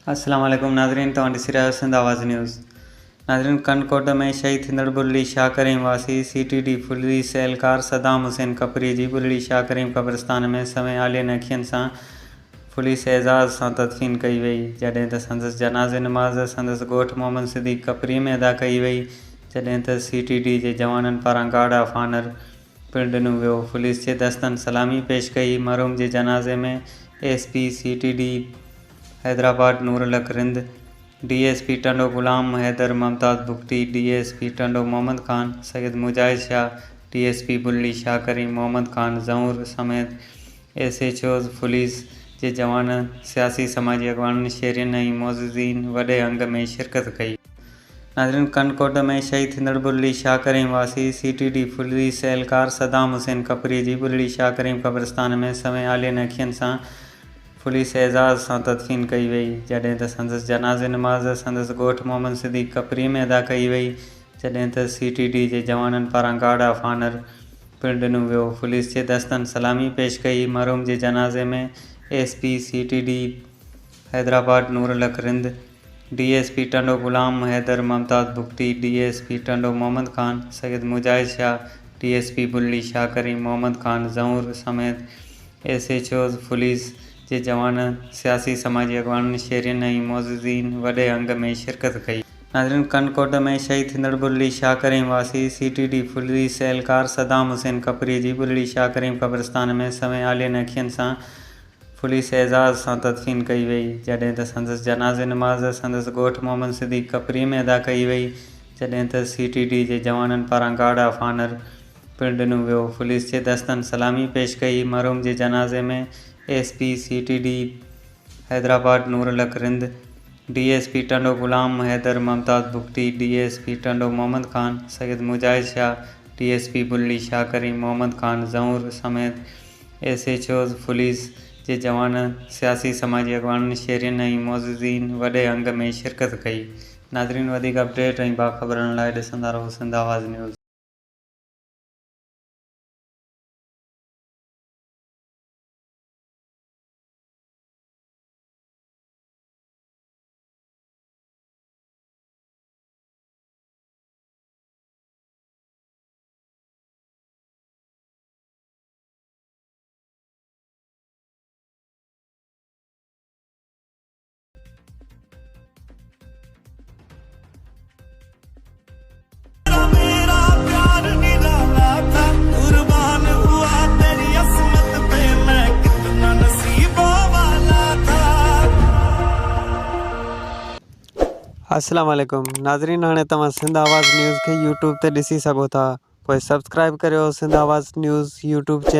अस्सलाम वालेकुम नाज़रीन, तो ॾिसी रहियो सिंध आवाज़ न्यूज़। नाज़रीन, कनकोट में शहीद थींदड़ बुरली शाह करीम वासी CTD पुलिस एहलकार सदाम हुसैन कपरी जी बुरली शाह करीम क़ब्रिस्तान में समय आलियन अखियनि सां पुलिस एज़ाज़ सां तदफ़ीन कई वई, जॾहिं त संदसि जनाज़े नमाज़ संदसि ॻोठ मोहम्मद सिद्दीक़ कपरी में अदा कई वई, जॾहिं त CTD जे जवाननि पारां गार्ड ऑफ ऑनर पिणु ॾिनो वियो। पुलिस जे दस्तनि सलामी पेश कई। मरहूम जे जनाज़े में SP CTD Hyderabad नूरुलक Rind, DSP Tando गुलाम हैदर मुमताज़ बुगटी, DSP टंडो मोहम्मद खान, सैयद मुजाहिद शाह, DSP बुरली शाह करीम, मोहम्मद खान ज़हूर समेत SHOs पुलिस जे जवान, सियासी समाजी अॻवाननि, शहरियन ऐं मोअज़्ज़िज़ीन वॾे अंग में शिरकत कई। नाज़रीन, कनकोट में शहीद थींदड़ बुरली शाह करीम वासी CTD पुलिस एहलकार सदाम हुसैन कपरी जी बुरली शाह करीम क़ब्रिस्तान में समय आलियन अखियनि सां पुलिस एज़ाज़ सां तदफ़ीन कई वई, जॾहिं त संदसि जनाज़े नमाज़ संदसि ॻोठ मोहम्मद सिद्दीक़ कपरी में अदा कई वई, जॾहिं त CTD जे जवाननि पारां गार्ड ऑफ ऑनर पिणु ॾिनो वियो। पुलिस जे दस्तनि सलामी पेश कई। मरहूम जे जनाज़े में SP CTD Hyderabad नूरुलक Rind, DSP Tando गुलाम हैदर मुमताज़ बुगटी, DSP टंडो मोहम्मद खान, सैयद मुजाहिद शाह, DSP बुरली शाह करीम, मोहम्मद खान ज़हूर समेत SHOs पुलिस जे जवान, सियासी समाजी अॻवाननि, शहरियन ऐं मोअज़्ज़िज़ीन वॾे अंग में शिरकत कई। नाज़रीन, कनकोट में शहीद थींदड़ बुरली शाह करीम वासी CTD पुलिस एहलकार सदाम हुसैन कपरी जी बुरली शाह करीम क़ब्रिस्तान में समय आलियन अखियनि सां पुलिस एज़ाज़ सां तदफ़ीन कई वई, जॾहिं त संदसि जनाज़े नमाज़ संदसि ॻोठ मोहम्मद सिद्दीक़ कपरी में अदा कई वई, जॾहिं त CTD जे जवाननि पारां गार्ड ऑफ ऑनर पिणु ॾिनो वियो। पुलिस जे दस्तनि सलामी पेश कई। मरहूम जे जनाज़े में SP CTD Hyderabad नूरुलक Rind, DSP Tando गुलाम हैदर मुमताज़ बुगटी, DSP टंडो मोहम्मद खान, सैयद मुजाहिद शाह, DSP बुरली शाह करीम, मोहम्मद खान ज़हूर समेत SHOs पुलिस जे जवान, सियासी समाजी अॻवाननि, शहरियन ऐं मोअज़्ज़िज़ीन वॾे अंग में शिरकत कई। नाज़रीन, वधीक अपडेट ऐं बाख़बरनि लाइ ॾिसंदा रहो सिंध आवाज़ न्यूज़। अस्सलाम वालेकुम नाज़रीन, हाणे तव्हां सिंध आवाज़ न्यूज़ खे YouTube ते ॾिसी सघो था। पोइ सब्सक्राइब करियो सिंध आवाज़ न्यूज़ YouTube चैनल।